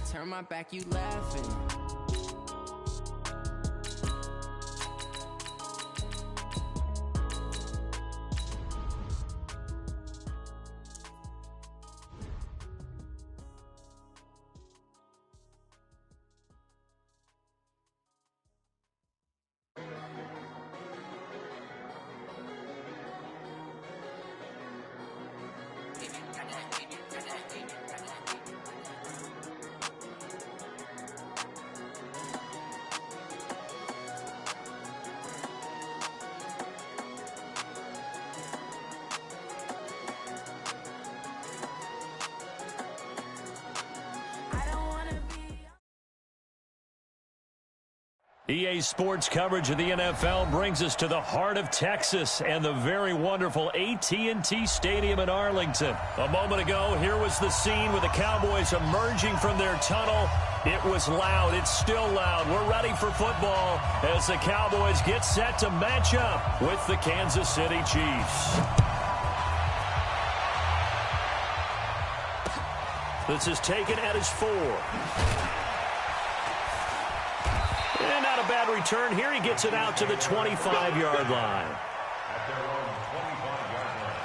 turn my back, you laughing. EA Sports coverage of the NFL brings us to the heart of Texas and the very wonderful AT&T Stadium in Arlington. A moment ago, here was the scene with the Cowboys emerging from their tunnel. It was loud. It's still loud. We're ready for football as the Cowboys get set to match up with the Kansas City Chiefs. This is taken at his 4. And not a bad return here. He gets it out to the 25-yard line. At their own 25-yard line.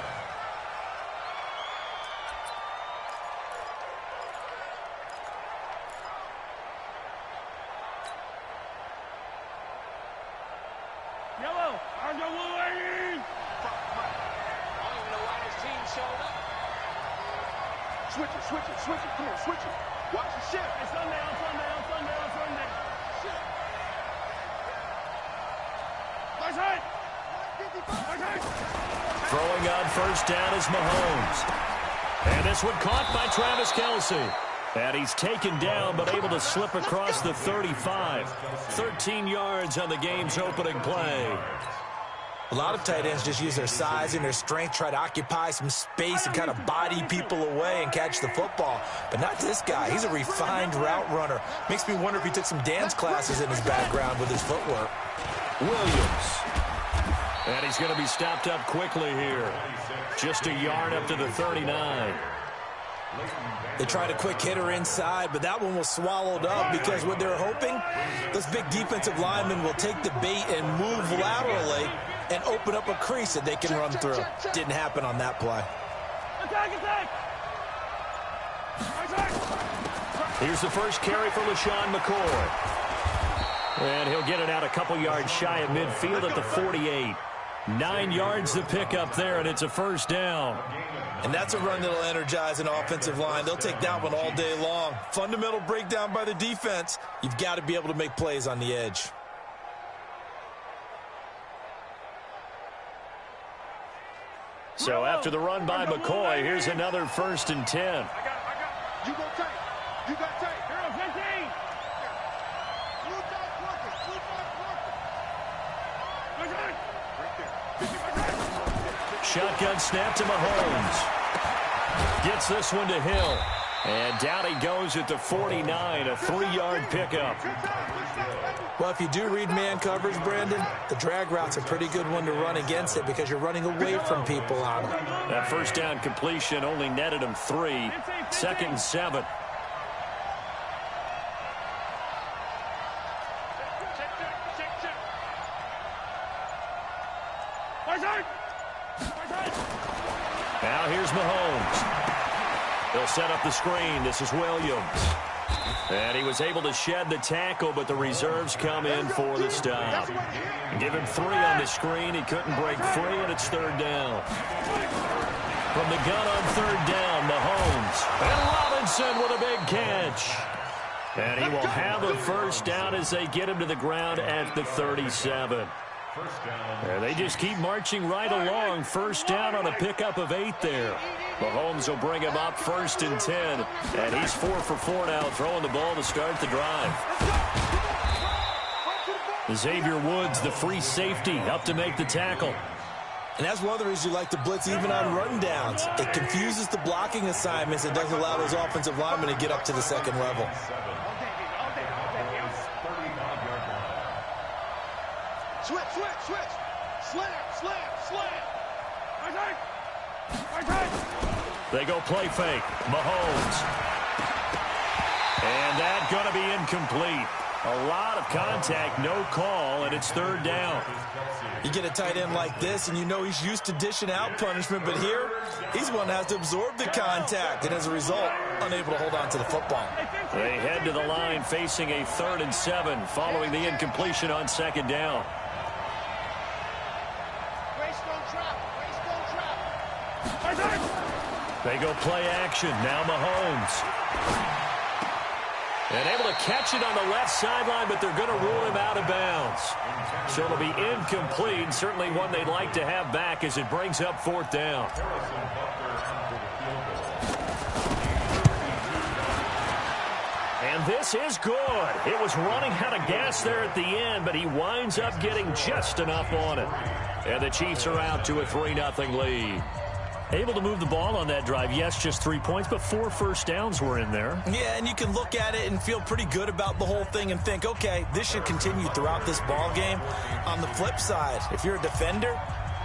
Yellow, on the way. I don't even know why this team showed up. Switch it. Come on, switch it. Watch the shift. It's sundown. Throwing on first down is Mahomes. And this one caught by Travis Kelce. And he's taken down but able to slip across the 35. 13 yards on the game's opening play. A lot of tight ends just use their size and their strength, try to occupy some space and kind of body people away and catch the football. But not this guy. He's a refined route runner. Makes me wonder if he took some dance classes in his background with his footwork. Williams. And he's going to be stopped up quickly here. Just a yard up to the 39. They tried a quick hitter inside, but that one was swallowed up because what they're hoping, those big defensive linemen will take the bait and move laterally and open up a crease that they can run through. Didn't happen on that play. Attack! Here's the first carry for LaShawn McCoy. And he'll get it out a couple yards shy of midfield at the 48. 9 yards to pick up there, and it's a first down. And that's a run that'll energize an offensive line. They'll take that one all day long. Fundamental breakdown by the defense. You've got to be able to make plays on the edge. So after the run by McCoy, here's another 1st and 10. I got. You go tight. You got tight. Hero 15. Shotgun snap to Mahomes. Gets this one to Hill. And down he goes at the 49, a 3-yard pickup. Well, if you do read man coverage, Brandon, the drag route's a pretty good one to run against it because you're running away from people on it. That first down completion only netted him 3. 2nd and 7. Now here's Mahomes. He'll set up the screen. This is Williams. And he was able to shed the tackle, but the reserves come in for the stop. Give him 3 on the screen. He couldn't break free, and it's 3rd down. From the gun on 3rd down, Mahomes. And Robinson with a big catch. And he will have a first down as they get him to the ground at the 37. And they just keep marching right along. First down on a pickup of 8 there. Mahomes will bring him up 1st and 10. And he's 4 for 4 now, throwing the ball to start the drive. Xavier Woods, the free safety, up to make the tackle. And that's one of the reasons you like to blitz even on rundowns. It confuses the blocking assignments and doesn't allow those offensive linemen to get up to the second level. Switch. Slam. They go play fake. Mahomes. And going to be incomplete. A lot of contact, no call, and it's third down. You get a tight end like this, and you know he's used to dishing out punishment, but here, he's one that has to absorb the contact, and as a result, unable to hold on to the football. They head to the line facing a 3rd and 7 following the incompletion on 2nd down. They go play action. Now Mahomes. And able to catch it on the left sideline, but they're going to rule him out of bounds. So it'll be incomplete. Certainly one they'd like to have back as it brings up 4th down. And this is good. It was running out of gas there at the end, but he winds up getting just enough on it. And the Chiefs are out to a 3-0 lead. Able to move the ball on that drive. Yes, just 3 points, but 4 first downs were in there. Yeah, and you can look at it and feel pretty good about the whole thing and think, okay, this should continue throughout this ball game. On the flip side, if you're a defender,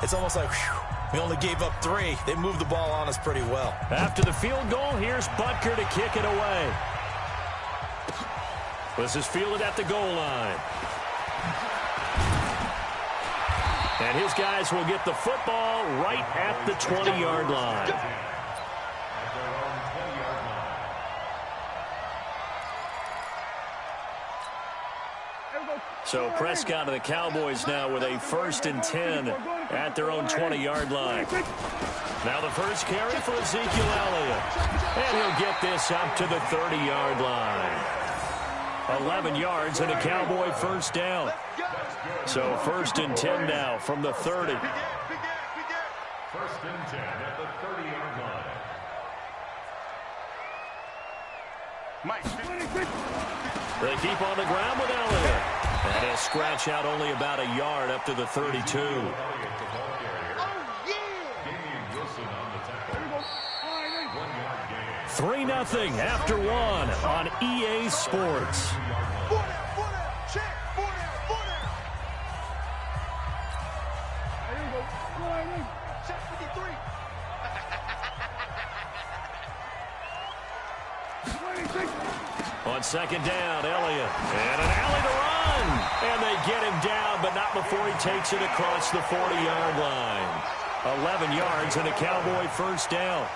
it's almost like, whew, we only gave up 3. They moved the ball on us pretty well. After the field goal, here's Butker to kick it away. This is fielded at the goal line. And his guys will get the football right at the 20-yard line. So Prescott and the Cowboys now with a 1st and 10 at their own 20-yard line. Now the first carry for Ezekiel Elliott. And he'll get this up to the 30-yard line. 11 yards and a Cowboy first down. So 1st and 10 now from the 30. 1st and 10 at the 30-yard line. They keep on the ground with Elliott. And he'll scratch out only about a yard up to the 32. 3-0 after 1 on EA Sports. On 2nd down, Elliott. And an alley to run. And they get him down, but not before he takes it across the 40-yard line. 11 yards and a Cowboy first down.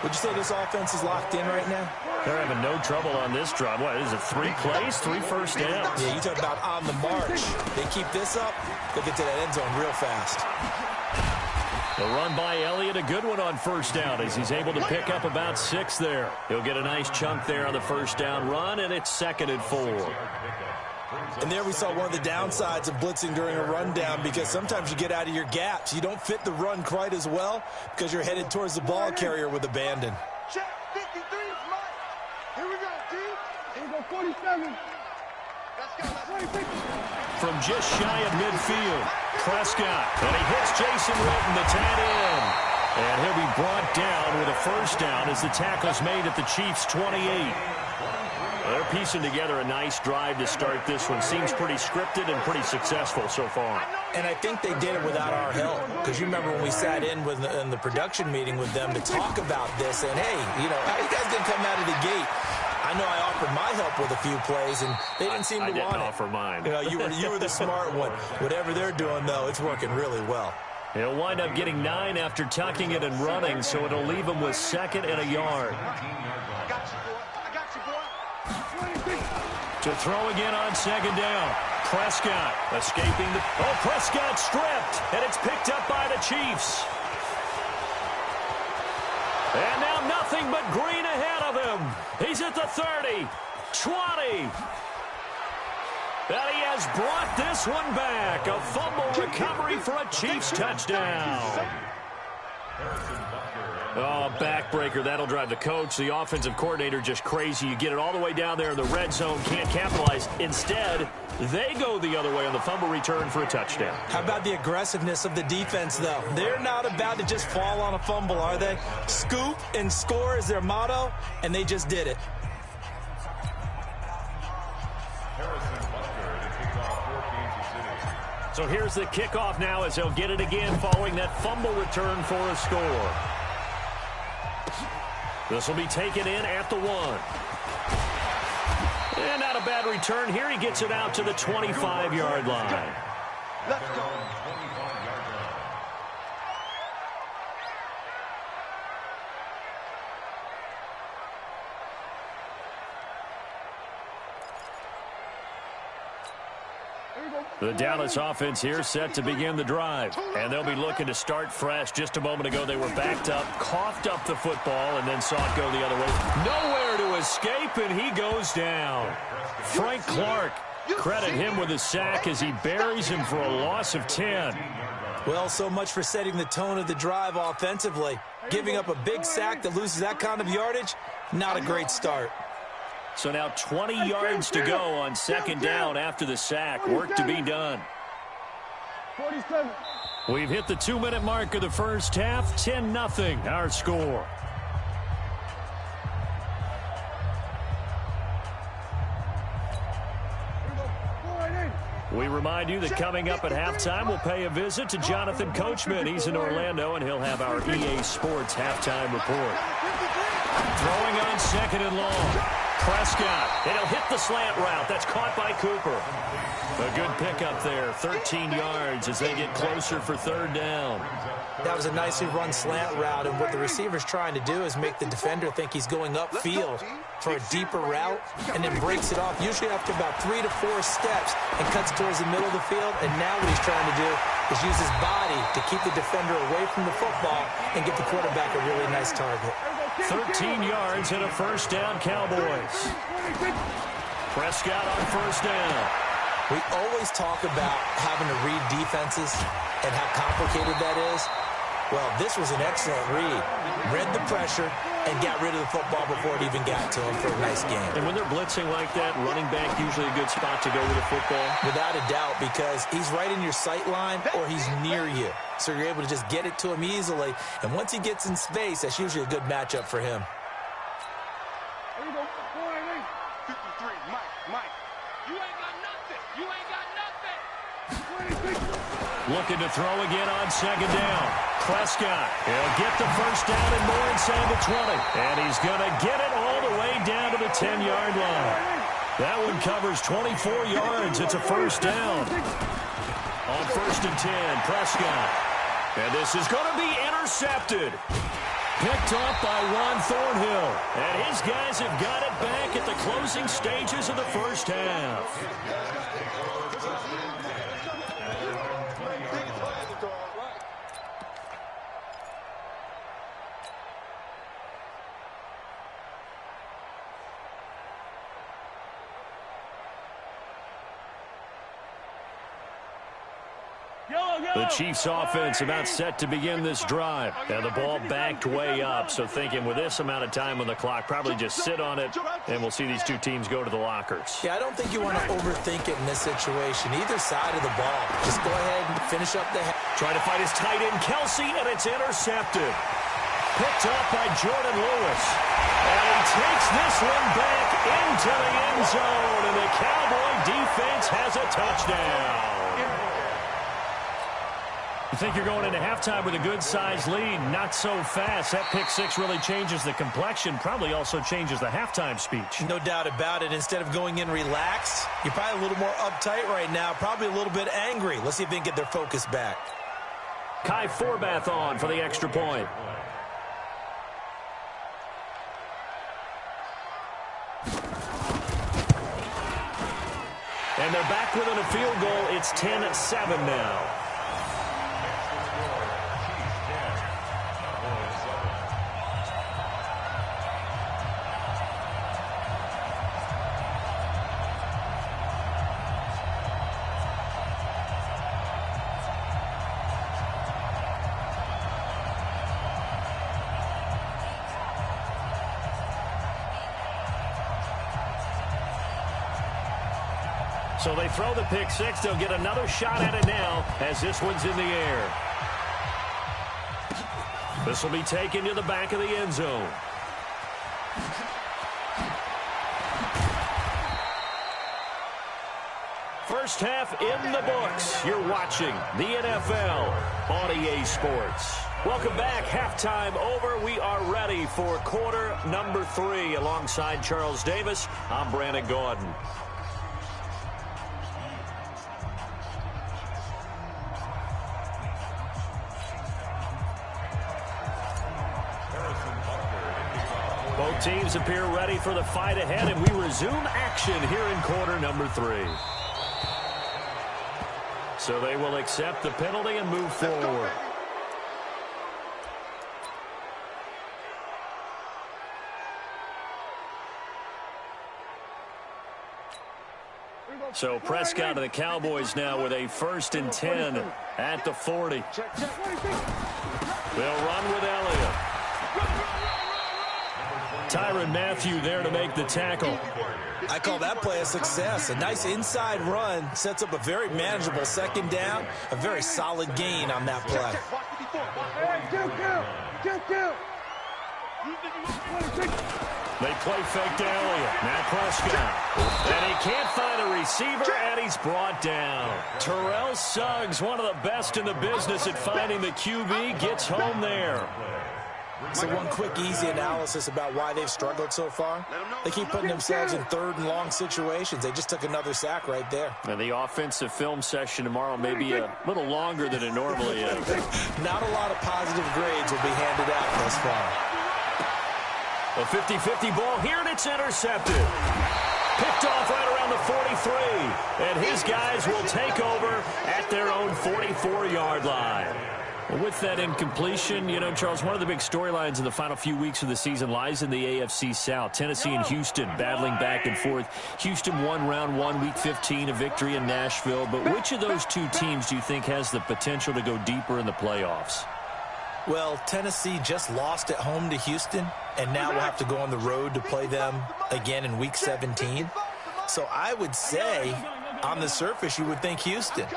Would you say this offense is locked in right now? They're having no trouble on this drive. What is it, 3 plays, 3 first downs? Yeah, you talk about on the march. They keep this up, they'll get to that end zone real fast. The run by Elliott, a good one on first down as he's able to pick up about 6 there. He'll get a nice chunk there on the first down run, and it's 2nd and 4. And there we saw one of the downsides of blitzing during a rundown, because sometimes you get out of your gaps. You don't fit the run quite as well because you're headed towards the ball carrier with abandon. Check 53 is mine. Here we go, D. Here we go, 47. From just shy of midfield, Prescott. And he hits Jason Witten, the tight end. And he'll be brought down with a first down as the tackle's made at the Chiefs' 28. They're piecing together a nice drive to start this one. Seems pretty scripted and pretty successful so far. And I think they did it without our help. Because you remember when we sat in the production meeting with them to talk about this. And, hey, you know, how you guys going to come out of the gate? I know I offered my help with a few plays, and they didn't seem to want it. I didn't offer mine. You know, you were the smart one. Whatever they're doing, though, it's working really well. He'll wind up getting 9 after tucking it and running, so it'll leave him with 2nd and a yard. To throw again on 2nd down. Prescott escaping the... Oh, Prescott stripped, and it's picked up by the Chiefs. And now nothing but green ahead of him. He's at the 30, 20. And he has brought this one back. A fumble recovery for a Chiefs touchdown. Oh, backbreaker. That'll drive the coach, the offensive coordinator, just crazy. You get it all the way down there in the red zone, can't capitalize. Instead, they go the other way on the fumble return for a touchdown. How about the aggressiveness of the defense, though? They're not about to just fall on a fumble, are they? Scoop and score is their motto, and they just did it. So here's the kickoff now as they'll get it again following that fumble return for a score. This will be taken in at the 1. And not a bad return here. He gets it out to the 25-yard line. Let's go. The Dallas offense here set to begin the drive. And they'll be looking to start fresh. Just a moment ago, they were backed up, coughed up the football, and then saw it go the other way. Nowhere to escape, and he goes down. Frank Clark, credit him with a sack as he buries him for a loss of 10. Well, so much for setting the tone of the drive offensively. Giving up a big sack that loses that kind of yardage, not a great start. So now 20 yards to go on second down after the sack. Work to be done. 47. We've hit the 2-minute mark of the first half. 10-0 our score. We remind you that coming up at halftime, we'll pay a visit to Jonathan Coachman. He's in Orlando, and he'll have our EA Sports halftime report. Throwing on second and long. Prescott, and he'll hit the slant route. That's caught by Cooper. A good pickup there, 13 yards as they get closer for third down. That was a nicely run slant route, and what the receiver's trying to do is make the defender think he's going upfield for a deeper route, and then breaks it off, usually after about 3 to 4 steps, and cuts towards the middle of the field. And now what he's trying to do is use his body to keep the defender away from the football and give the quarterback a really nice target. 13 yards and a first down, Cowboys. Prescott on first down. We always talk about having to read defenses and how complicated that is. Well, this was an excellent read. Read the pressure and got rid of the football before it even got to him for a nice game. And when they're blitzing like that, running back usually a good spot to go with the football? Without a doubt, because he's right in your sight line or he's near you. So you're able to just get it to him easily. And once he gets in space, that's usually a good matchup for him. Here we go. 53. Mike. You ain't got nothing. You ain't got nothing. 26. Looking to throw again on second down. Prescott, he'll get the first down and more inside the 20. And he's going to get it all the way down to the 10-yard line. That one covers 24 yards. It's a first down. On first and 10, Prescott. And this is going to be intercepted. Picked off by Juan Thornhill. And his guys have got it back at the closing stages of the first half. The Chiefs offense about set to begin this drive. And the ball backed way up, so thinking with this amount of time on the clock, probably just sit on it, and we'll see these two teams go to the lockers. Yeah, I don't think you want to overthink it in this situation. Either side of the ball. Just go ahead and finish up the head. Trying to fight his tight end, Kelsey, and it's intercepted. Picked up by Jordan Lewis. And he takes this one back into the end zone, and the Cowboy defense has a touchdown. You think you're going into halftime with a good-sized lead. Not so fast. That pick six really changes the complexion, probably also changes the halftime speech. No doubt about it. Instead of going in relaxed, you're probably a little more uptight right now, probably a little bit angry. Let's see if they can get their focus back. Kai Forbath on for the extra point. And they're back within a field goal. It's 10-7 now. So they throw the pick six. They'll get another shot at it now as this one's in the air. This will be taken to the back of the end zone. First half in the books. You're watching the NFL on EA Sports. Welcome back. Halftime over. We are ready for quarter number 3. Alongside Charles Davis, I'm Brandon Gordon. Both teams appear ready for the fight ahead, and we resume action here in quarter number 3. So they will accept the penalty and move forward. So Prescott of the Cowboys now with a 1st and 10 at the 40. They'll run with Elliott. Tyrann Mathieu there to make the tackle. I call that play a success. A nice inside run sets up a very manageable 2nd down. A very solid gain on that play. They play fake to Elliott. Now Prescott. And he can't find a receiver, and he's brought down. Terrell Suggs, one of the best in the business at finding the QB, gets home there. So one quick, easy analysis about why they've struggled so far. They keep putting themselves in 3rd and long situations. They just took another sack right there. And the offensive film session tomorrow may be a little longer than it normally is. Not a lot of positive grades will be handed out thus far. A 50-50 ball here, and it's intercepted. Picked off right around the 43. And his guys will take over at their own 44-yard line. With that incompletion, you know, Charles, one of the big storylines in the final few weeks of the season lies in the AFC South. Tennessee and Houston battling back and forth. Houston won round 1, week 15, a victory in Nashville. But which of those two teams do you think has the potential to go deeper in the playoffs? Well, Tennessee just lost at home to Houston, and now we'll have to go on the road to play them again in week 17. So I would say, on the surface, you would think Houston.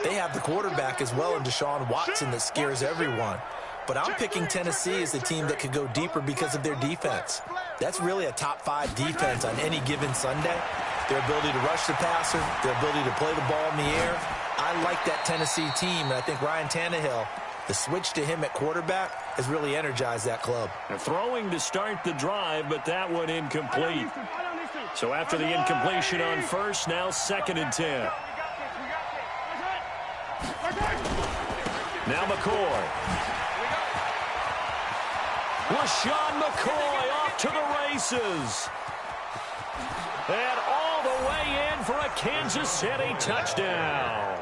They have the quarterback as well in Deshaun Watson that scares everyone. But I'm picking Tennessee as the team that could go deeper because of their defense. That's really a top 5 defense on any given Sunday. Their ability to rush the passer, their ability to play the ball in the air. I like that Tennessee team, and I think Ryan Tannehill, the switch to him at quarterback, has really energized that club. They're throwing to start the drive, but that one incomplete. So after the incompletion on 1st, now 2nd and 10. Now McCoy. LaShawn McCoy off to the races. And all the way in for a Kansas City touchdown.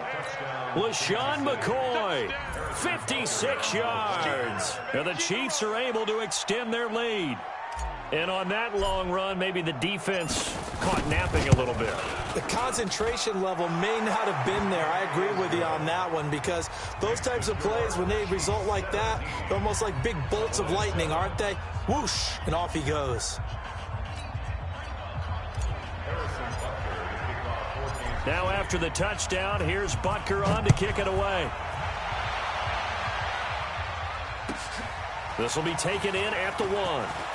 LaShawn McCoy, 56 yards. And the Chiefs are able to extend their lead. And on that long run, maybe the defense caught napping a little bit. The concentration level may not have been there. I agree with you on that one, because those types of plays, when they result like that, they're almost like big bolts of lightning, aren't they? Whoosh, and off he goes. Now after the touchdown, here's Butker on to kick it away. This will be taken in at the 1.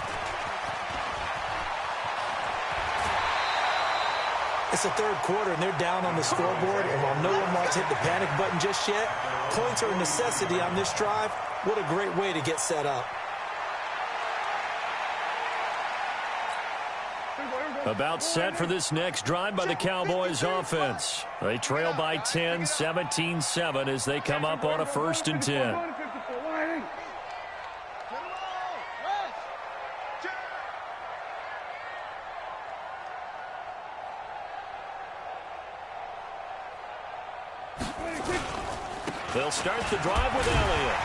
It's the 3rd quarter, and they're down on the scoreboard, and while no one wants to hit the panic button just yet, points are a necessity on this drive. What a great way to get set up. About set for this next drive by the Cowboys offense. They trail by 10, 17-7 as they come up on a 1st and 10. They'll start the drive with Elliott.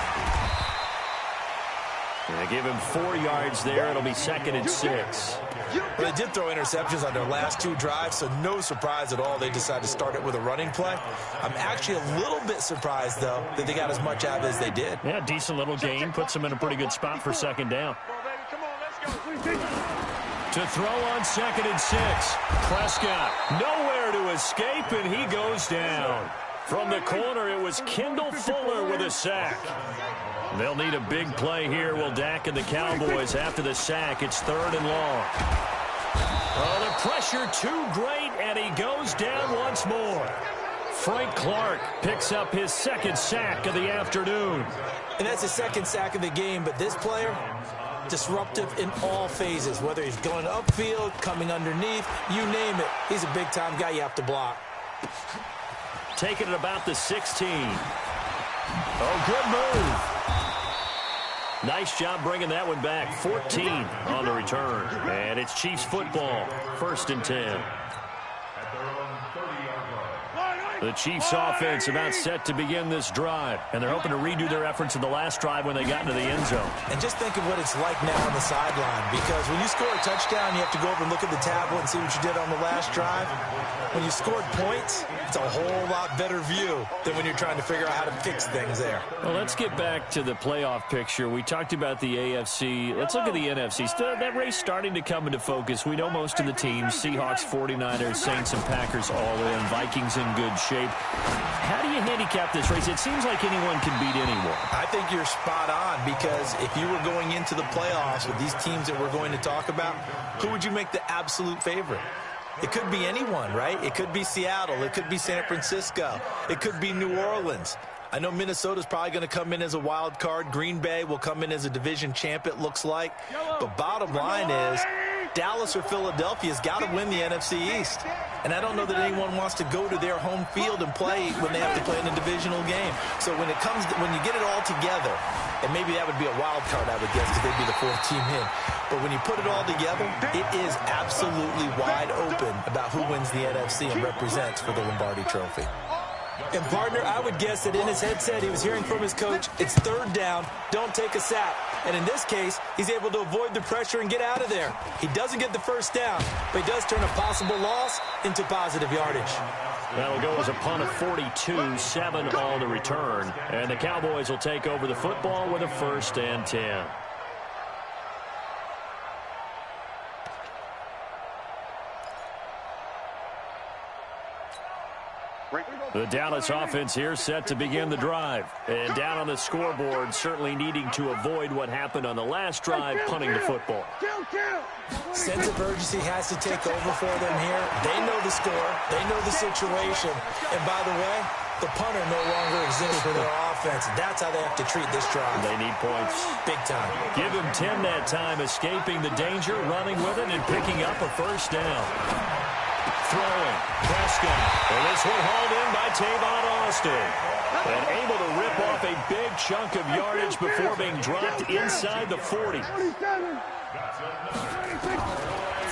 They give him 4 yards there. It'll be 2nd and 6. Well, they did throw interceptions on their last 2 drives, so no surprise at all they decided to start it with a running play. I'm actually a little bit surprised, though, that they got as much out as they did. Yeah, decent little gain. Puts them in a pretty good spot for 2nd down. To throw on 2nd and 6. Prescott nowhere to escape, and he goes down. From the corner, it was Kendall Fuller with a sack. They'll need a big play here, will Dak and the Cowboys. After the sack, it's 3rd and long. Oh, the pressure too great, and he goes down once more. Frank Clark picks up his second sack of the afternoon. And that's his second sack of the game, but this player, disruptive in all phases, whether he's going upfield, coming underneath, you name it. He's a big-time guy you have to block. Taking it about the 16. Oh, good move. Nice job bringing that one back. 14 on the return. And it's Chiefs football. 1st and 10. The Chiefs offense about set to begin this drive. And they're hoping to redo their efforts in the last drive when they got into the end zone. And just think of what it's like now on the sideline. Because when you score a touchdown, you have to go over and look at the tablet and see what you did on the last drive. When you scored points, it's a whole lot better view than when you're trying to figure out how to fix things there. Well, let's get back to the playoff picture. We talked about the AFC. Let's look at the NFC. That race starting to come into focus. We know most of the teams, Seahawks, 49ers, Saints, and Packers all in. Vikings in good shape. How do you handicap this race? It seems like anyone can beat anyone. I think you're spot on, because if you were going into the playoffs with these teams that we're going to talk about, who would you make the absolute favorite? It could be anyone, right? It could be Seattle. It could be San Francisco. It could be New Orleans. I know Minnesota's probably going to come in as a wild card. Green Bay will come in as a division champ, it looks like. But bottom line is, Dallas or Philadelphia's got to win the NFC East. And I don't know that anyone wants to go to their home field and play when they have to play in a divisional game. So when you get it all together, and maybe that would be a wild card, I would guess, because they'd be the 4th team in. But when you put it all together, it is absolutely wide open about who wins the NFC and represents for the Lombardi Trophy. And, partner, I would guess that in his headset he was hearing from his coach, it's 3rd down, don't take a sack. And in this case, he's able to avoid the pressure and get out of there. He doesn't get the 1st down, but he does turn a possible loss into positive yardage. That'll go as a punt of 42, 7 on the return. And the Cowboys will take over the football with a 1st and 10. The Dallas offense here set to begin the drive. And down on the scoreboard, certainly needing to avoid what happened on the last drive, punting the football. Sense of urgency has to take over for them here. They know the score. They know the situation. And by the way, the punter no longer exists for their offense. That's how they have to treat this drive. They need points. Big time. Give him 10 that time, escaping the danger, running with it, and picking up a 1st down. Throwing, Prescott, and this one hauled in by Tavon Austin. And able to rip off a big chunk of yardage before being dropped inside the 40.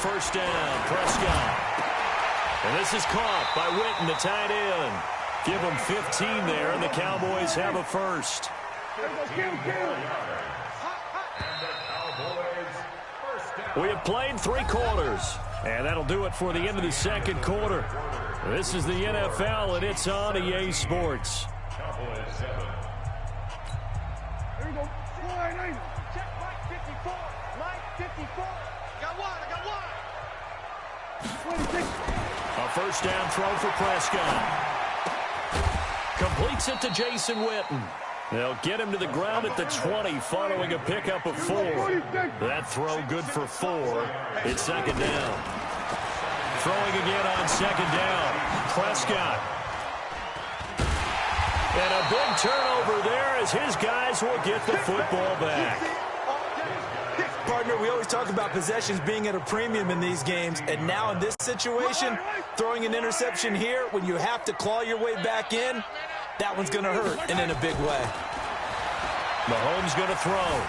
1st down, Prescott. And this is caught by Witten, the tight end. Give them 15 there, and the Cowboys have a 1st. We have played 3 quarters. And that'll do it for the end of the 2nd quarter. This is the NFL, and it's on EA Sports. Here we go. Check Mike 54. Mike 54. Got one. I got one. 26. A 1st down throw for Prescott. Completes it to Jason Witten. They'll get him to the ground at the 20 following a pickup of 4. That throw good for 4. It's 2nd down. Throwing again on 2nd down. Prescott. And a big turnover there as his guys will get the football back. Partner, we always talk about possessions being at a premium in these games, and now in this situation, throwing an interception here when you have to claw your way back in, that one's going to hurt, and in a big way. Mahomes going to throw.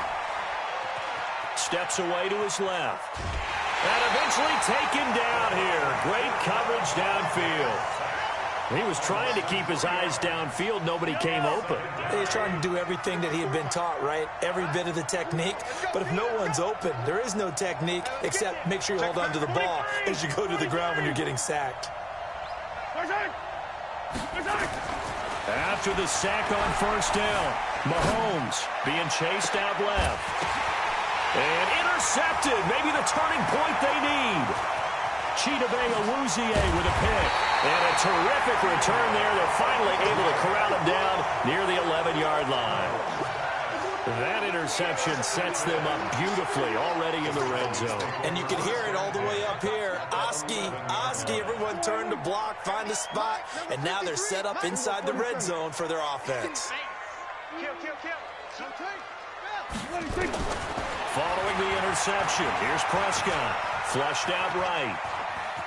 Steps away to his left. And eventually taken down here. Great coverage downfield. He was trying to keep his eyes downfield. Nobody came open. He was trying to do everything that he had been taught, right? Every bit of the technique. But if no one's open, there is no technique except make sure you hold on to the ball as you go to the ground when you're getting sacked. After the sack on 1st down, Mahomes being chased out left. And intercepted. Maybe the turning point they need. Chidobe with a pick. And a terrific return there. They're finally able to corral him down near the 11-yard line. That interception sets them up beautifully already in the red zone. And you can hear it all the way up here. Oski, everyone turned to block, find a spot, and now they're set up inside the red zone for their offense. Following the interception, here's Prescott. Flushed out right.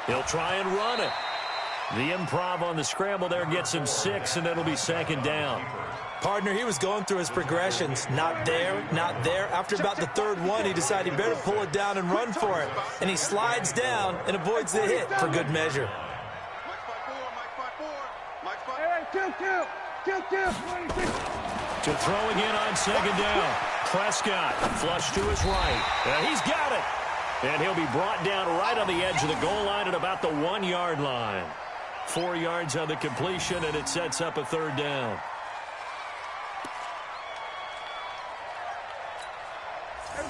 He'll try and run it. The improv on the scramble there gets him 6, and it'll be second down. Partner, he was going through his progressions. Not there, not there. After about the third one, he decided he better pull it down and run for it. And he slides down and avoids the hit for good measure. To throw again on second down. Prescott, flush to his right. He's got it. And he'll be brought down right on the edge of the goal line at about the 1-yard line. 4 yards on the completion, and it sets up a third down.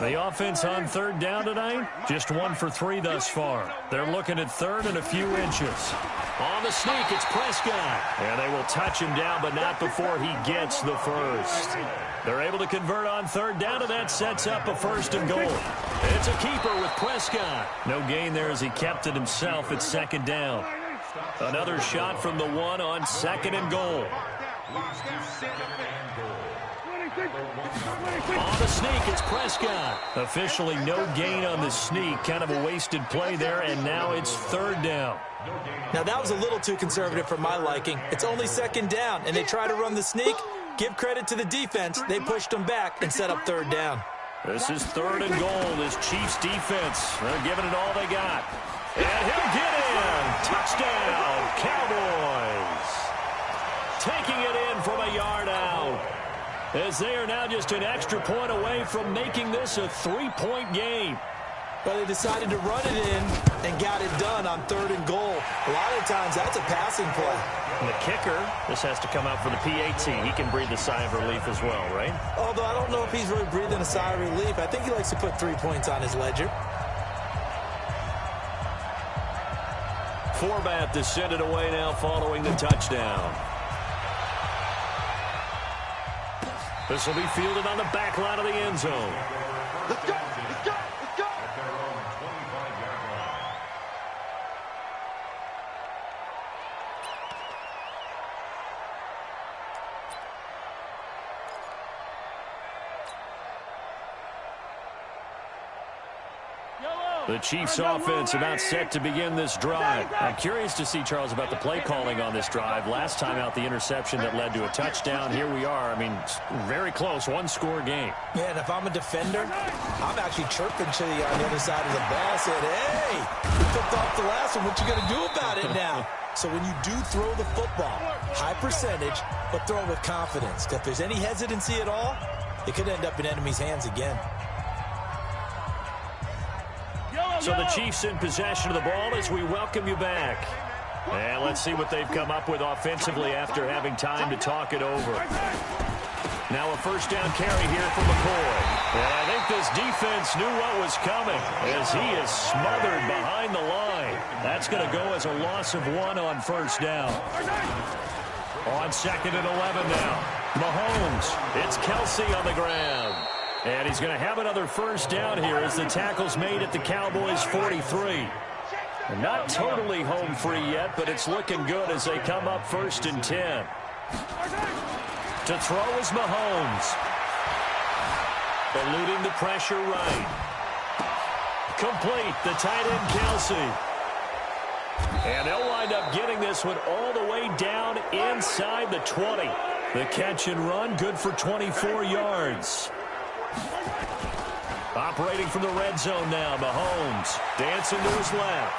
The offense on third down tonight, just 1 for 3 thus far. They're looking at third and a few inches. On the sneak, it's Prescott. And they will touch him down, but not before he gets the first. They're able to convert on third down, and that sets up a first and goal. It's a keeper with Prescott. No gain there as he kept it himself at second down. Another shot from the 1 on second and goal. On the sneak, it's Prescott. Officially no gain on the sneak. Kind of a wasted play there, and now it's third down. Now, that was a little too conservative for my liking. It's only second down, and they try to run the sneak. Give credit to the defense. They pushed them back and set up third down. This is third and goal. This Chiefs defense, they're giving it all they got. And he'll get in. Touchdown, Cowboys. Taking it in from a yard out. As they are now just an extra point away from making this a 3-point game. But they decided to run it in and got it done on third and goal. A lot of times that's a passing play. And the kicker, this has to come out for the PAT. He can breathe a sigh of relief as well, right? Although I don't know if he's really breathing a sigh of relief. I think he likes to put 3 points on his ledger. Forbat to send it away now following the touchdown. This will be fielded on the back line of the end zone. Let's go! Let's go! Let's go! At their own 25-yard line. The Chiefs offense about set to begin this drive. I'm curious to see, Charles, about the play calling on this drive. Last time out, the interception that led to a touchdown. Here we are. I mean, very close, one-score game. Yeah, and if I'm a defender, I'm actually chirping to you on the other side of the ball, saying, hey, you picked off the last one. What you going to do about it now? So when you do throw the football, high percentage, but throw it with confidence. If there's any hesitancy at all, it could end up in enemy's hands again. So the Chiefs in possession of the ball as we welcome you back. And let's see what they've come up with offensively after having time to talk it over. Now a first down carry here for McCoy. And I think this defense knew what was coming as he is smothered behind the line. That's going to go as a loss of 1 on first down. On second and 11 now. Mahomes, it's Kelsey on the ground. And he's going to have another first down here as the tackle's made at the Cowboys' 43. And not totally home free yet, but it's looking good as they come up first and 10. To throw is Mahomes. Eluding the pressure right. Complete, the tight end Kelsey. And they'll wind up getting this one all the way down inside the 20. The catch and run, good for 24 yards. Operating from the red zone now, Mahomes dancing to his left.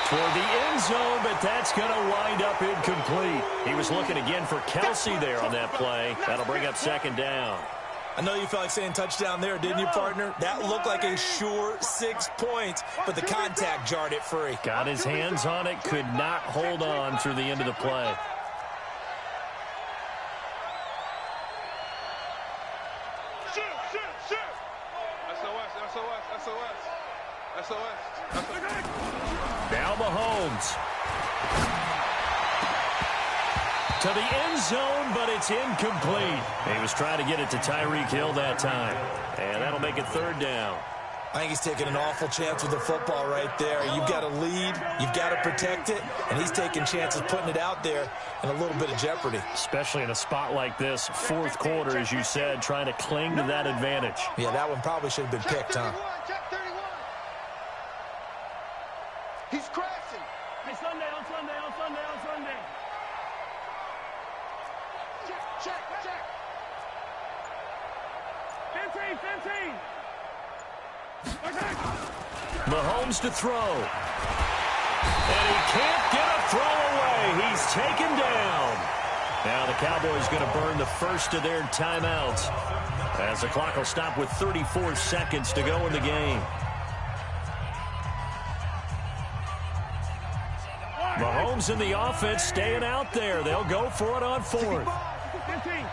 Toward the end zone, but that's going to wind up incomplete. He was looking again for Kelsey there on that play. That'll bring up second down. I know you felt like saying touchdown there, didn't you, partner? That looked like a sure 6 points, but the contact jarred it free. Got his hands on it, could not hold on through the end of the play. Now Mahomes. To the end zone, but it's incomplete. He was trying to get it to Tyreek Hill that time. And that'll make it third down. I think he's taking an awful chance with the football right there. You've got a lead, you've got to protect it, and he's taking chances putting it out there in a little bit of jeopardy. Especially in a spot like this, fourth quarter, as you said, trying to cling to that advantage. Yeah, that one probably should have been picked, huh? Check 31. He's crashing. Hey, Sunday, on Sunday, on Sunday, on Sunday. Check. 15. Mahomes to throw. And he can't get a throw away. He's taken down. Now the Cowboys going to burn the first of their timeouts as the clock will stop with 34 seconds to go in the game. Mahomes and the offense staying out there. They'll go for it on fourth. 15.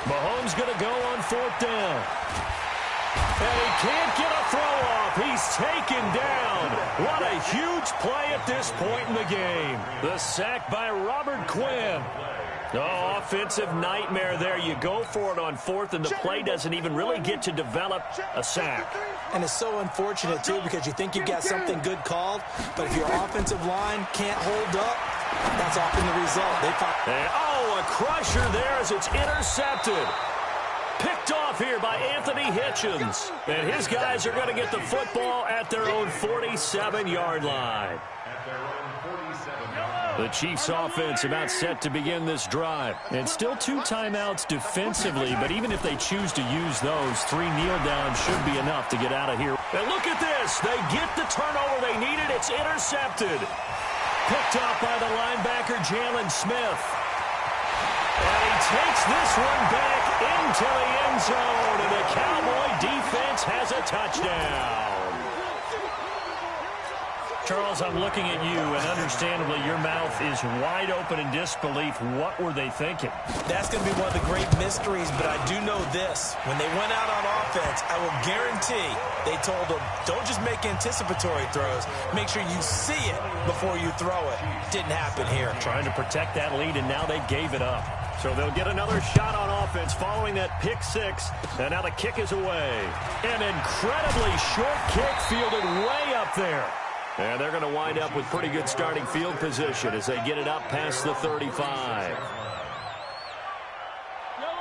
Mahomes going to go on fourth down. And he can't get a throw off. He's taken down. What a huge play at this point in the game. The sack by Robert Quinn. Oh, offensive nightmare there. You go for it on fourth, and the play doesn't even really get to develop a sack. And it's so unfortunate, too, because you think you've got something good called, but if your offensive line can't hold up, that's often the result. A crusher there as it's intercepted. Picked off here by Anthony Hitchens. And his guys are going to get the football at their own 47-yard line. The Chiefs offense about set to begin this drive. And still 2 timeouts defensively, but even if they choose to use those, 3 kneel downs should be enough to get out of here. And look at this. They get the turnover they needed. It's intercepted. Picked off by the linebacker, Jalen Smith. And he takes this one back into the end zone, and the Cowboy defense has a touchdown. Charles, I'm looking at you, and understandably, your mouth is wide open in disbelief. What were they thinking? That's going to be one of the great mysteries, but I do know this. When they went out on offense, I will guarantee they told them, don't just make anticipatory throws. Make sure you see it before you throw it. Didn't happen here. Trying to protect that lead, and now they gave it up. So they'll get another shot on offense following that pick six. And now the kick is away. An incredibly short kick fielded way up there. And they're going to wind up with pretty good starting field position as they get it up past the 35.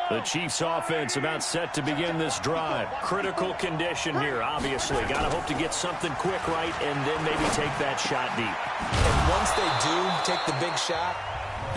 The Chiefs offense about set to begin this drive. Critical condition here, obviously. Got to hope to get something quick right and then maybe take that shot deep. And once they do take the big shot,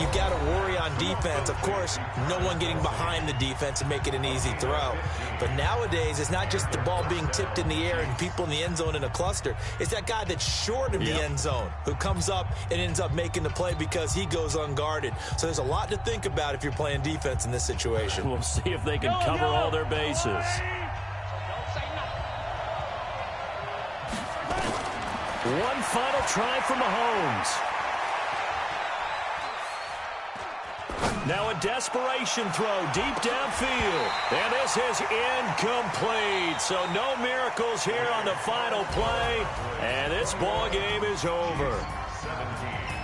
you've got to worry on defense. Of course, no one getting behind the defense and make it an easy throw. But nowadays, it's not just the ball being tipped in the air and people in the end zone in a cluster. It's that guy that's short of the end zone who comes up and ends up making the play because he goes unguarded. So there's a lot to think about if you're playing defense in this situation. We'll see if they can cover all their bases. One final try for Mahomes. Now a desperation throw deep downfield. And this is incomplete. So no miracles here on the final play. And this ball game is over.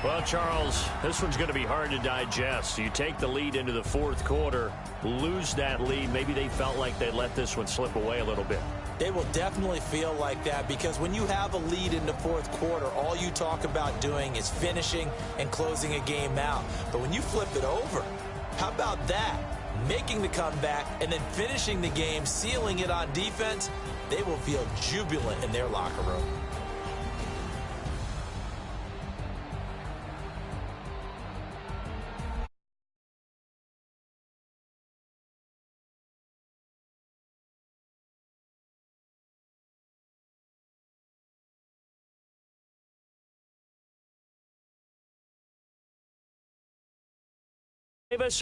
Well, Charles, this one's going to be hard to digest. You take the lead into the fourth quarter, lose that lead. Maybe they felt like they let this one slip away a little bit. They will definitely feel like that because when you have a lead in the fourth quarter, all you talk about doing is finishing and closing a game out. But when you flip it over, how about that? Making the comeback and then finishing the game, sealing it on defense, they will feel jubilant in their locker room.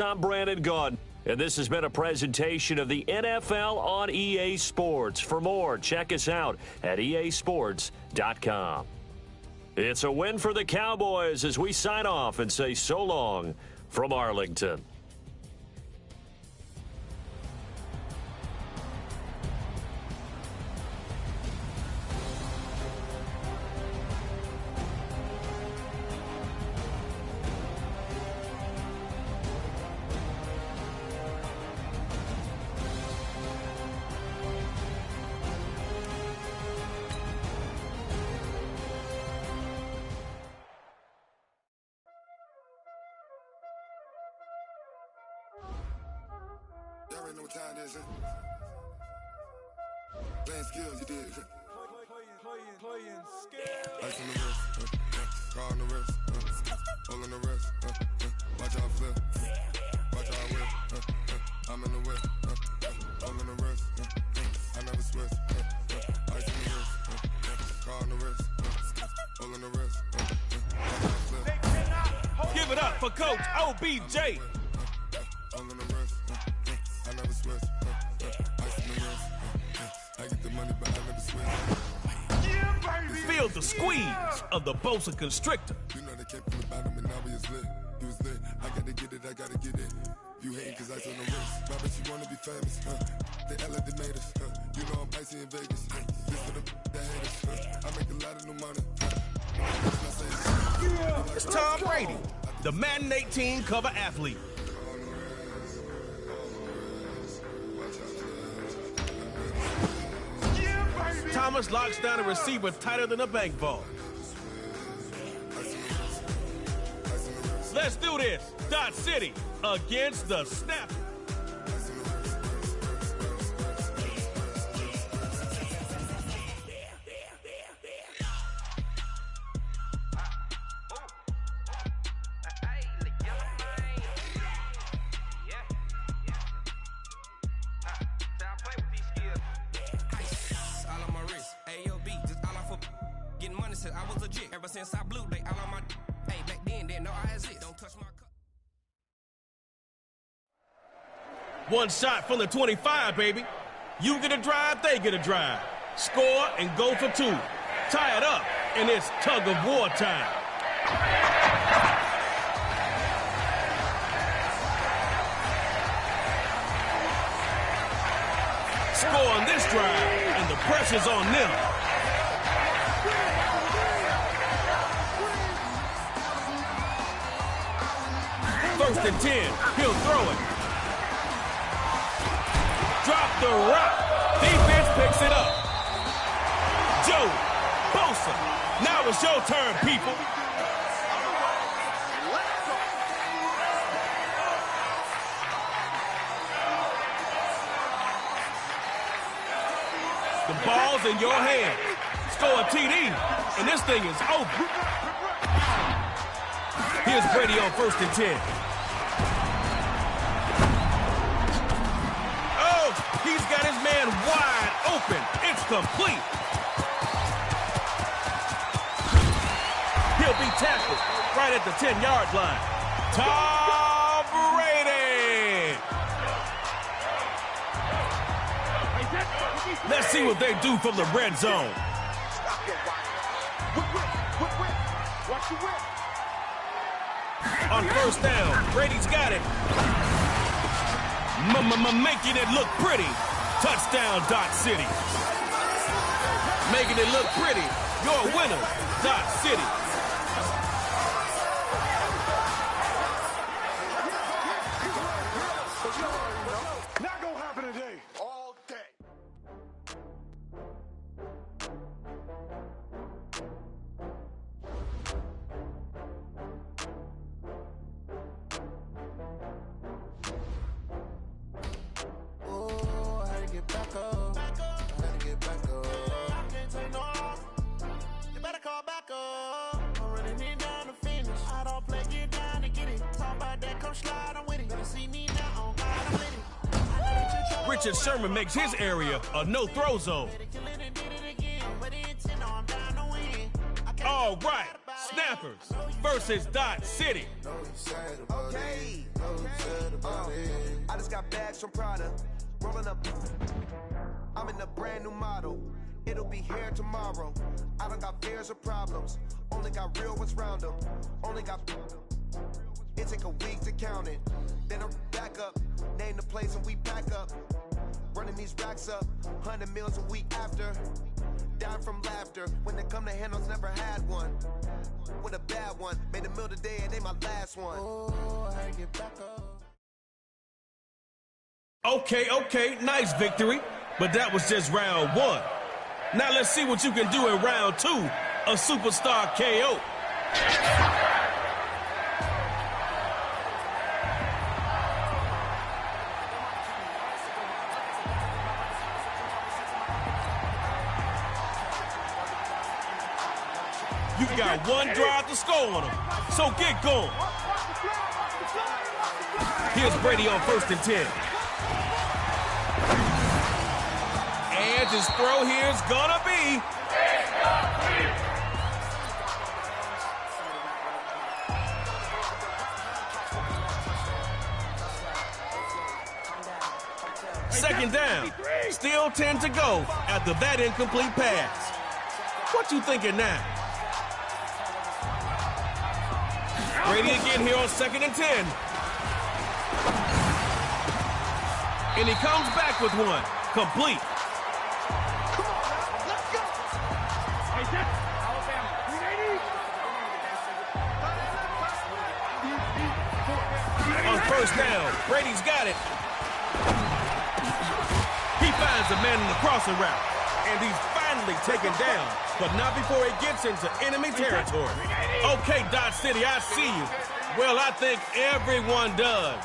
I'm Brandon Gaudin, and this has been a presentation of the NFL on EA Sports. For more, check us out at easports.com. It's a win for the Cowboys as we sign off and say so long from Arlington. Y'all already know what time it is, huh? Playing skills, you did. Playing skills. Ice on the wrist, car on the wrist, hole in the wrist, watch out flip, watch out whip, I'm in the whip, hole in the wrist, I never switch, ice on the wrist, car on the wrist, hole in the wrist, watch out flip. Give it up for Coach OBJ. Hole in the wrist, I never switch, ice on the wrist, I get the money but I never switch. Feel the squeeze of the Bosa Constrictor. You know they came from the bottom and now we is lit. You was lit. I gotta get it, I gotta get it. You hating cause ice on the wrist. Why bet you wanna be famous, They LA they made us, You know I'm icy in Vegas, This for the that hate us, I make a lot of new money, It's Tom Brady, the Madden 18 cover athlete. Thomas locks down a receiver tighter than a bank vault. Let's do this. Dot City against the Snap. I was legit ever since I blew they all on my hey back then didn't know I exist. Don't touch my cup. One shot from the 25, baby. You get a drive, they get a drive. Score and go for two. Tie it up, and it's tug of war time. Score on this drive, and the pressure's on them. First and 10, he'll throw it. Drop the rock. Defense picks it up. Joe Bosa. Now it's your turn, people. The ball's in your hand. Score a TD, and this thing is over. Here's Brady on first and 10. Oh, he's got his man wide open. It's complete. He'll be tackled right at the 10-yard line. Tom Brady. Let's see what they do from the red zone. Watch your whip. On first down, Brady's got it. Making it look pretty. Touchdown, Dot City. Making it look pretty. Your winner, Dot City. Not gonna happen today. All day. Richard Sherman makes his area a no-throw zone. All right, Snappers versus Dot City. Okay. I just got bags from Prada. Rolling up. I'm in a brand new model. It'll be here tomorrow. I don't got fears or problems. Only got real ones round them. Only got. It take a week to count it. Then I'm back up. Name the place and we back up. Running these racks up. 100 meals a week after. Dying from laughter. When they come to handles, never had one. With a bad one. Made a meal today and they my last one. Oh, I get back up. Okay, nice victory. But that was just round one. Now let's see what you can do in round two, a superstar KO. got one drive to score on them, so get going. Here's Brady on 1st and 10. And his throw here's gonna be second down. Still 10 to go after that incomplete pass. What you thinking now? Brady again here on 2nd and 10. And he comes back with one. Complete. On 1st down, Brady's got it. He finds a man in the crossing route, and he's finally taken down, but not before he gets into enemy territory. Okay, Dodge City, I see you. Well, I think everyone does.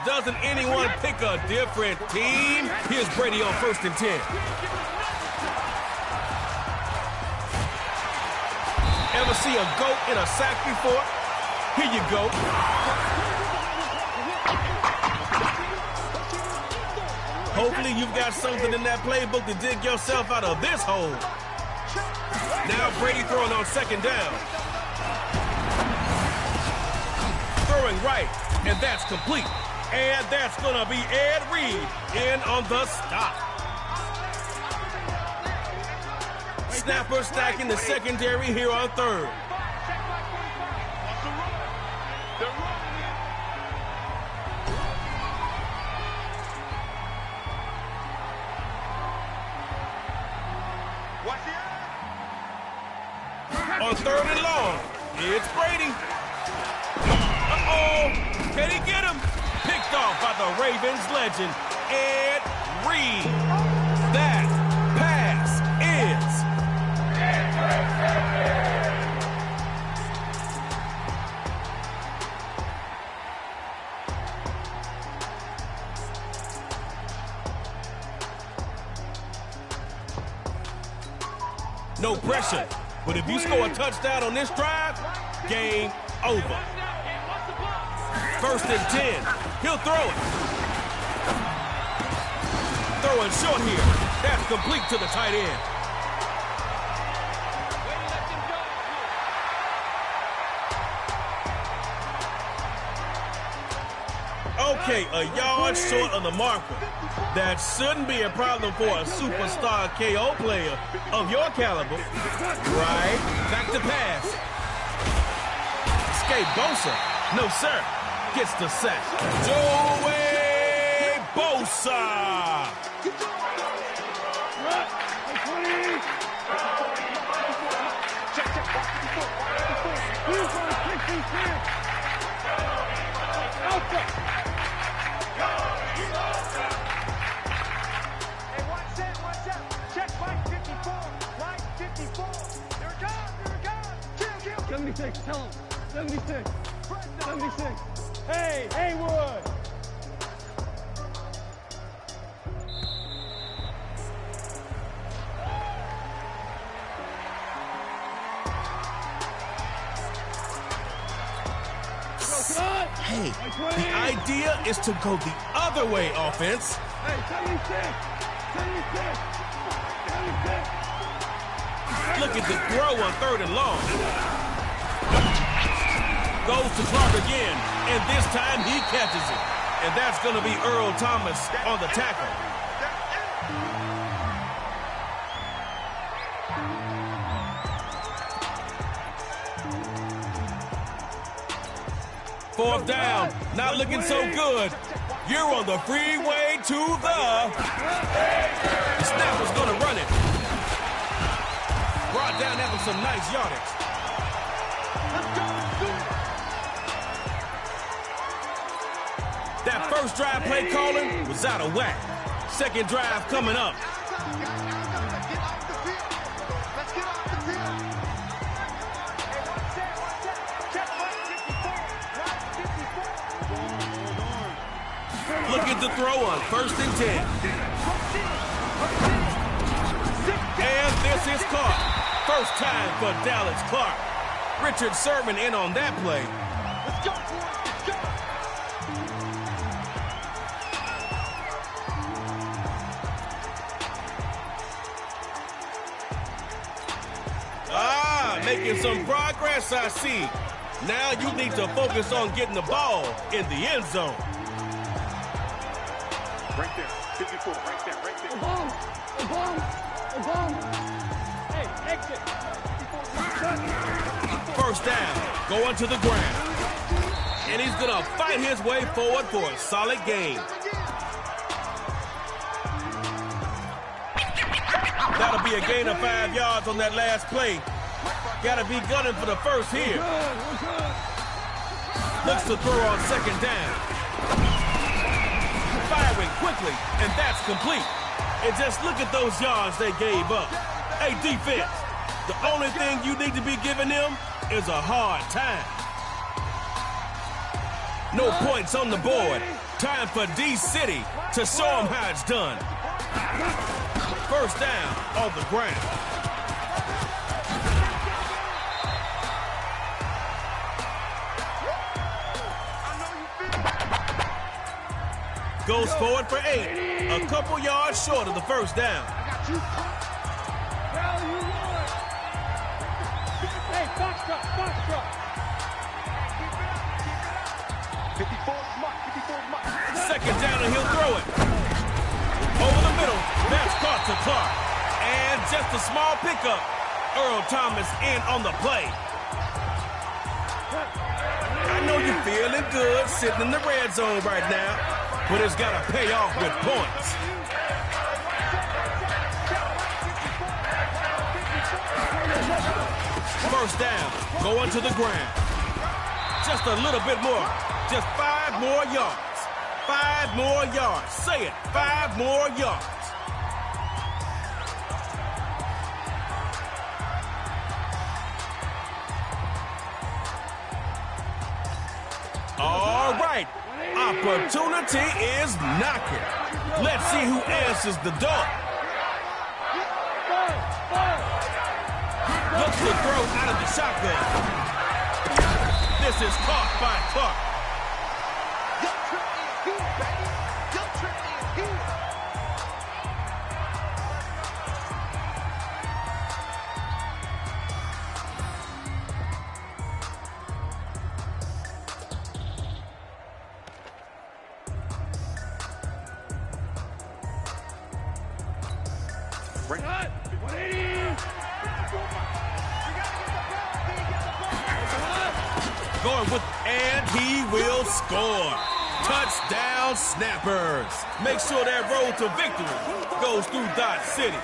Doesn't anyone pick a different team? Here's Brady on 1st and 10. Ever see a goat in a sack before? Here you go. Hopefully you've got something in that playbook to dig yourself out of this hole. Now Brady throwing on 2nd down. Throwing right, and that's complete. And that's going to be Ed Reed in on the stop. Snapper stacking the secondary here on 3rd. On 3rd and long, it's Brady. Uh-oh, can he get him? Picked off by the Ravens legend, Ed Reed. That pass is no pressure. But if you score a touchdown on this drive, game over. 1st and 10. He'll throw it. Throwing short here. That's complete to the tight end. Okay, a yard short of the marker. That shouldn't be a problem for a superstar KO player of your caliber. Right, back to pass. Escape Bosa. No, sir. Gets the sack. Joey Bosa. Check right 54. Right 54. There it goes. Kill. 76, tell him. 76. 76. Hey, Haywood. Hey, the idea is to go the other way, offense. Hey, 76. 76. 76. Look at the throw on 3rd and long. Goes to Clark again, and this time he catches it. And that's going to be Earl Thomas on the tackle. 4th down, not looking so good. You're on the freeway to the snapper's going to run it. Brought down after some nice yardage. That first drive play calling was out of whack. Second drive coming up. Look at the throw on 1st and 10. And this is caught. First time for Dallas Clark. Richard Sherman in on that play. Let's go, boys. Let's go. Making some progress, I see. Now you need to focus on getting the ball in the end zone. Right there. 54. Right there. Right there. A bomb. Hey, exit. First down, going to the ground. And he's going to fight his way forward for a solid gain. That'll be a gain of 5 yards on that last play. Got to be gunning for the first here. Looks to throw on second down. Firing quickly, and that's complete. And just look at those yards they gave up. Hey, defense, the only thing you need to be giving them is a hard time. No points on the board. Time for D-City to show them how it's done. First down on the ground. Goes forward for 8. A couple yards short of the first down. Hey, box truck. 54 mark. Second down and he'll throw it. Over the middle. That's caught to Clark. And just a small pickup. Earl Thomas in on the play. I know you're feeling good sitting in the red zone right now. But it's got to pay off with points. First down, going to the ground. Just a little bit more. Just 5 more yards. 5 more yards. Say it, 5 more yards. All right. Opportunity is knocking. Let's see who answers the door. Looks to throw out of the shotgun. This is caught by Clark. Your trip is here, baby. Your trip is here. Cut. 180. Going with, and he will score. Touchdown snappers. Make sure that road to victory goes through Dodge City.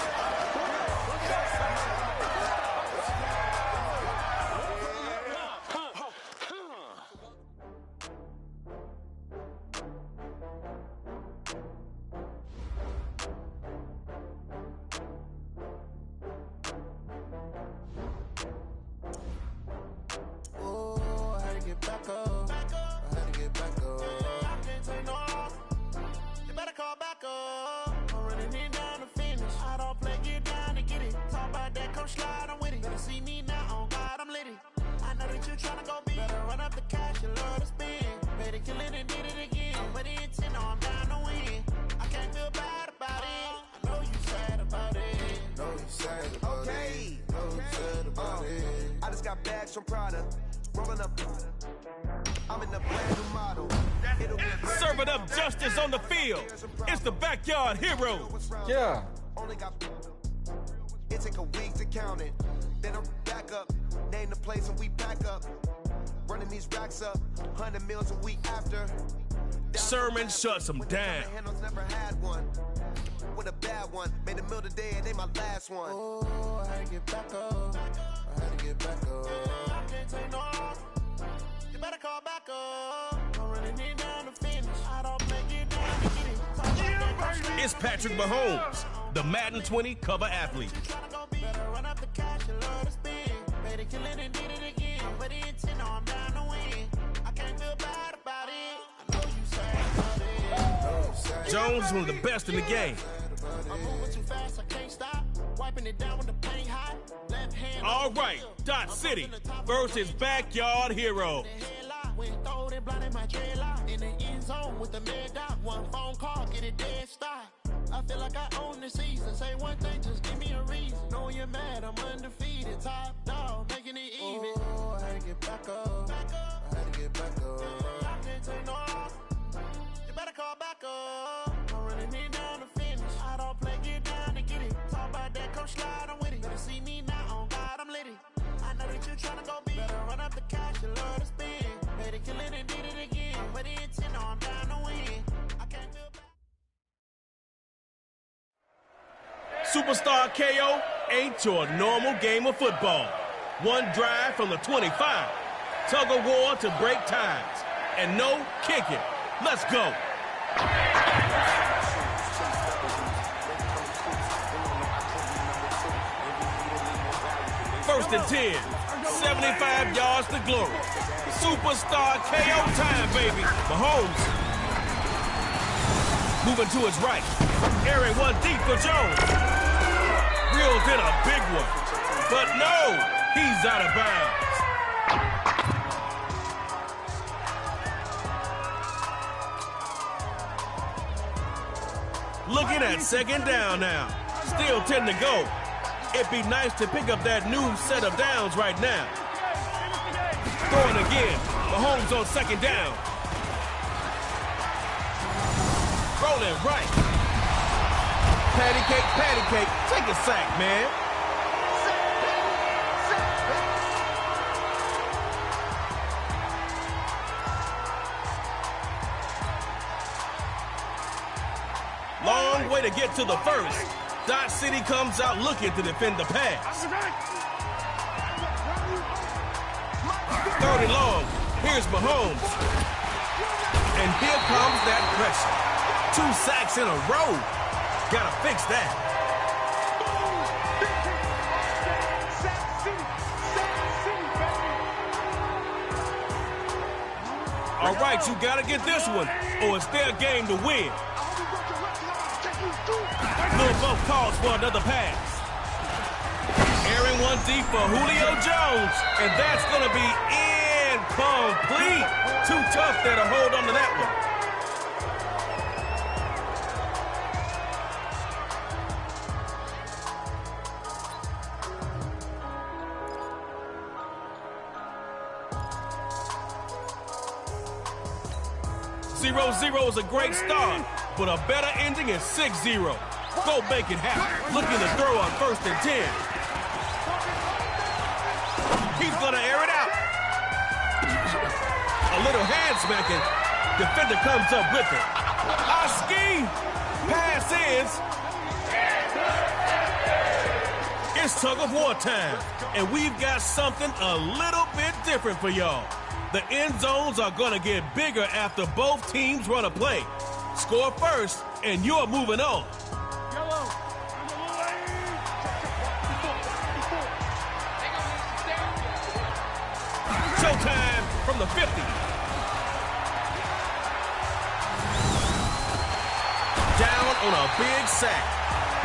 Serving up justice on the field. It's the backyard heroes. Yeah. It take a week to count it. Then I'm back up. Name the place and we pack up. Running these racks up. 100 meals a week after. Sherman shuts them down. Never had one. With a bad one. Made a meal today and they my last one. Oh, I had to get back up. I had to get back up. I can't take no off. You better call back up. I'm running it down to finish. I don't make it down to get it. It's Patrick Mahomes, the Madden 20 cover athlete. Better run up the cash and love to spin. Better kill it and did it again. But the intent, no, I'm down to win. I can't feel bad about it. I know you sad about it. Jones is one of the best in the game. I'm moving too fast, I can't stop. Wiping it down when the paint hot. Left hand. All right, Dot City versus Backyard Hero. I feel like I own the season. Say one thing, just give me a reason. Knowing you're mad, I'm undefeated. Top dog, making it even. Oh, I had to get back up. I had to get back up. I can't take no loss. You better call back up. I'm running me down to finish. I don't play, get down to get it. Talk about that, come slide, I'm with it. Better see me now, on God, I'm litty. I know that you tryna go big. Better run up the cash, you love to spend. Made it, kill it, and did it again. But the intent, no, I'm down to win. I can't feel bad. Superstar KO ain't your normal game of football. One drive from the 25. Tug of war to break ties. And no kicking. Let's go. First and 10. 75 yards to glory. Superstar KO time, baby. Mahomes. Moving to his right. Airing one deep for Jones. Reels in a big one. But no, he's out of bounds. Looking at second down now. Still 10 to go. It'd be nice to pick up that new set of downs right now. Throwing again. Mahomes on second down. Rolling right. Patty cake, take a sack, man. Long way to get to the first. Dodge City comes out looking to defend the pass. Third and long. Here's Mahomes. And here comes that pressure. 2 sacks in a row. Gotta fix that. All right, you gotta get this one, or it's their game to win. Lil Bo calls for another pass. Airing one deep for Julio Jones, and that's gonna be incomplete. Too tough there to hold on to that one. Zero is a great start, but a better ending is 6-0. Go make it happen. Looking to throw on first and 10. He's gonna air it out. A little hand smacking. Defender comes up with it. Oski! Pass is. It's tug of war time, and we've got something a little bit different for y'all. The end zones are going to get bigger after both teams run a play. Score first, and you're moving on. Showtime from the 50. Down on a big sack.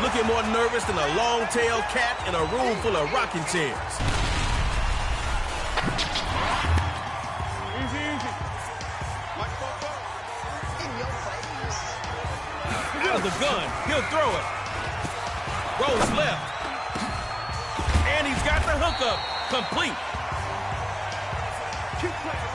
Looking more nervous than a long-tailed cat in a room full of rocking chairs. Out of the gun, he'll throw it. Rolls left. And he's got the hookup complete. Keep playing.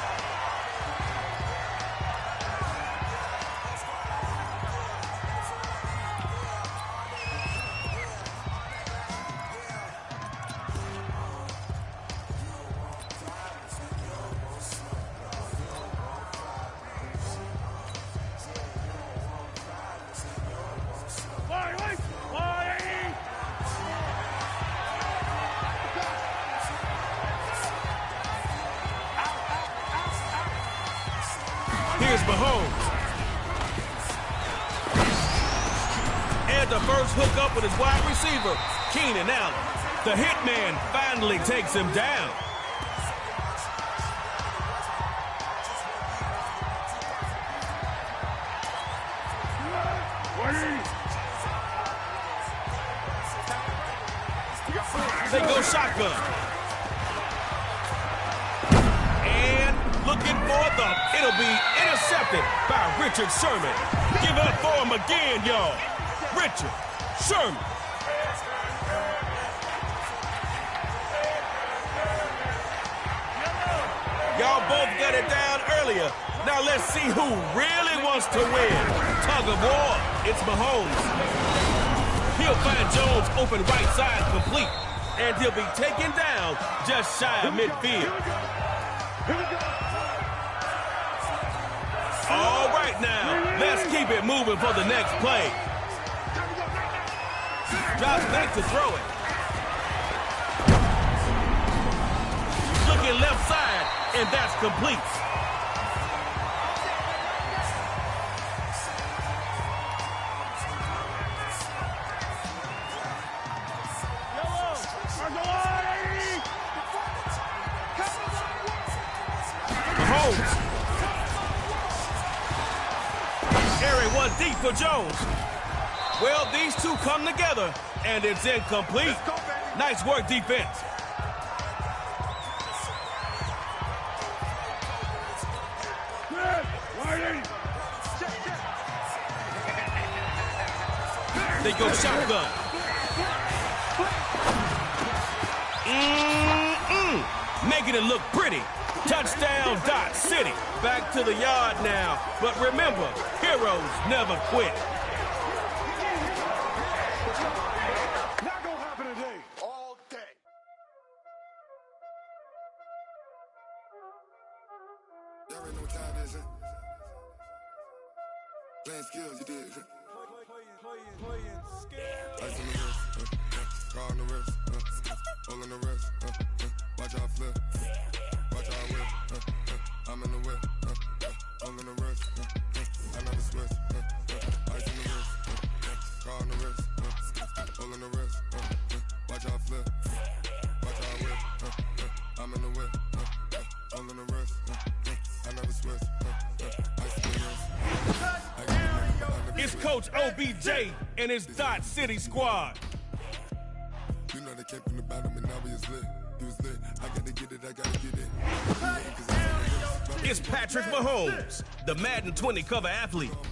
Here's Mahomes. And the first hookup with his wide receiver, Keenan Allen. The hitman finally takes him down. They go shotgun. And looking for it'll be intercepted by Richard Sherman. Give it up for him again, y'all. Richard Sherman. Y'all both got it down earlier. Now let's see who really wants to win. Tug of war. It's Mahomes. He'll find Jones open right side complete. And he'll be taken down just shy of midfield. All right now, let's keep it moving for the next play. Drops back to throw it. Looking left side, and that's complete. Mahomes. Carry one deep for Jones. Well, these two come together, and it's incomplete. Nice work, defense. They go shotgun. Making it look pretty. Touchdown, Dot City. Back to the yard now. But remember, heroes never quit. Not gonna happen today. All day. Y'all already know what time it is, huh? Playing skills, you did. Ice on the wrist, car on the wrist, all on the wrist, watch how I flip, watch how I whip, I'm in the whip, all on the wrist, I never switch, ice on the wrist, car on the wrist, all on the wrist, watch how I flip, watch how I whip, I'm in the whip, all on the wrist, I never switch, ice on the wrist. It's Coach OBJ and his Dot City squad. You know they came from the bottom and now we is lit. He was lit. I gotta get it, I gotta get it. It's Patrick Mahomes, the Madden 20 cover athlete. I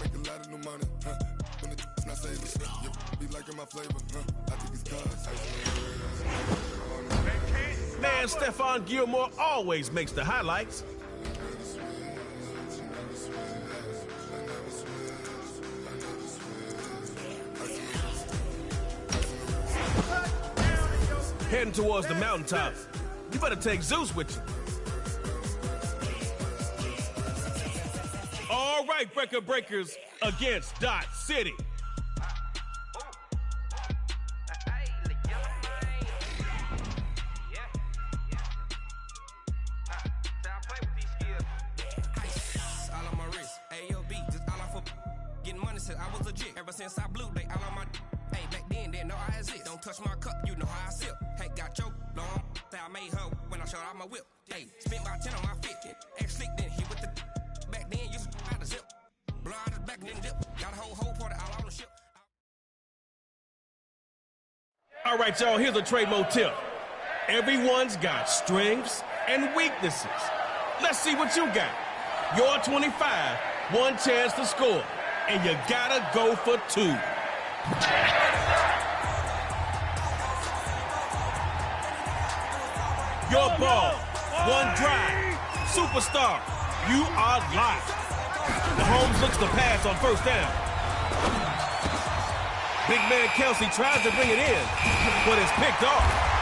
make a lot of new money, when it's not savings. You be liking my flavor, I think it's cause. Man, Stephon Gilmore always makes the highlights. Heading towards the mountaintop. You better take Zeus with you. All right, record breakers against Dot City. All on my wrist, AOB, just all off of getting money since I was legit. Ever since I blew, they all on my. Hey, back then, didn't know I exist. Don't touch my cup, you know how I sip. Hey, got your long. I made her when I showed out my whip. Hey, spent about 10 on my 50. Ex-slick, then hit with the. Back then, used to out the zip. Blow out his back, then dip. Got a whole party all on the ship. All right, y'all, here's a trade motif. Everyone's got strengths and weaknesses. Let's see what you got. You're 25, one chance to score, and you gotta go for two. Your ball, one drive, superstar, you are live. Mahomes looks to pass on first down. Big man Kelsey tries to bring it in, but it's picked off.